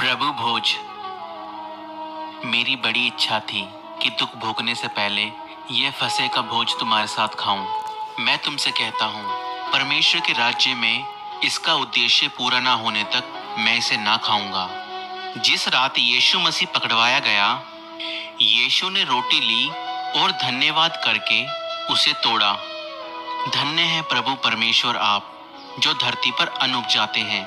प्रभु भोज। मेरी बड़ी इच्छा थी कि दुख भोगने से पहले यह फसह का भोज तुम्हारे साथ खाऊं। मैं तुमसे कहता हूँ, परमेश्वर के राज्य में इसका उद्देश्य पूरा ना होने तक मैं इसे ना खाऊंगा। जिस रात यीशु मसीह पकड़वाया गया, यीशु ने रोटी ली और धन्यवाद करके उसे तोड़ा। धन्य है प्रभु परमेश्वर आप, जो धरती पर अन्न उपजाते हैं।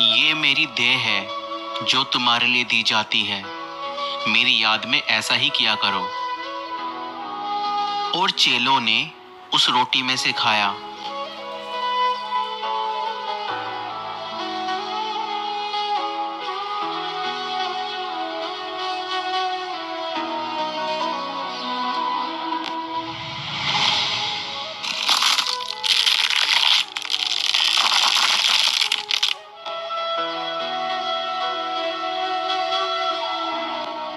ये मेरी देह है जो तुम्हारे लिए दी जाती है। मेरी याद में ऐसा ही किया करो। और चेलों ने उस रोटी में से खाया।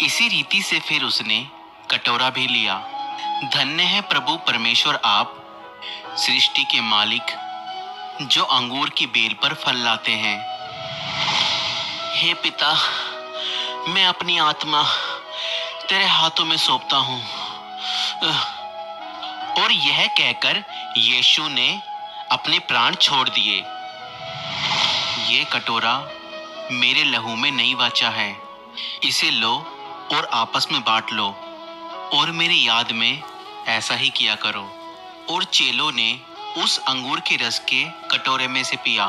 इसी रीति से फिर उसने कटोरा भी लिया। धन्य है प्रभु परमेश्वर आप, सृष्टि के मालिक, जो अंगूर की बेल पर फल लाते हैं। हे पिता, मैं अपनी आत्मा तेरे हाथों में सौंपता हूँ। और यह कहकर यीशु ने अपने प्राण छोड़ दिए। ये कटोरा मेरे लहू में नई वाचा है। इसे लो और आपस में बांट लो, और मेरी याद में ऐसा ही किया करो। और चेलों ने उस अंगूर के रस के कटोरे में से पिया।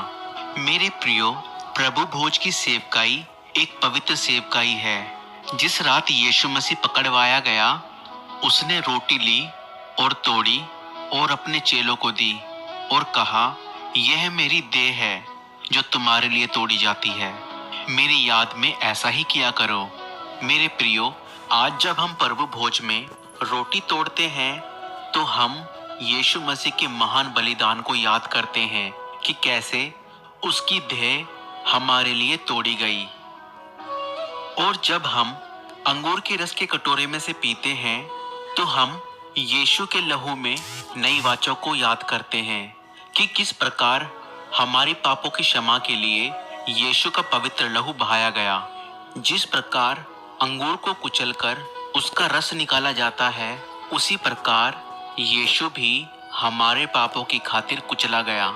मेरे प्रियो, प्रभु भोज की सेवकाई एक पवित्र सेवकाई है। जिस रात यीशु मसीह पकड़वाया गया, उसने रोटी ली और तोड़ी और अपने चेलों को दी और कहा, यह मेरी देह है जो तुम्हारे लिए तोड़ी जाती है। मेरी याद में ऐसा ही किया करो। मेरे प्रियो, आज जब हम प्रभु भोज में रोटी तोड़ते हैं, तो हम यीशु मसीह के महान बलिदान को याद करते हैं कि कैसे उसकी देह हमारे लिए तोड़ी गई। और जब हम अंगूर के रस के कटोरे में से पीते हैं, तो हम यीशु के लहू में नई वाचा को याद करते हैं कि किस प्रकार हमारे पापों की क्षमा के लिए यीशु का पवित्र लहू बहाया गया। जिस प्रकार अंगूर को कुचलकर उसका रस निकाला जाता है, उसी प्रकार यीशु भी हमारे पापों की खातिर कुचला गया।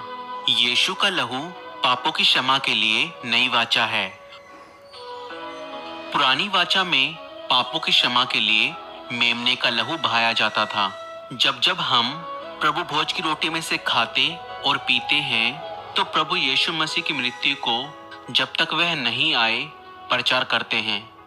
यीशु का लहू पापों की क्षमा के लिए नई वाचा है। पुरानी वाचा में पापों की क्षमा के लिए मेमने का लहू बहाया जाता था। जब जब हम प्रभु भोज की रोटी में से खाते और पीते हैं, तो प्रभु यीशु मसीह की मृत्यु को जब तक वह नहीं आए प्रचार करते हैं।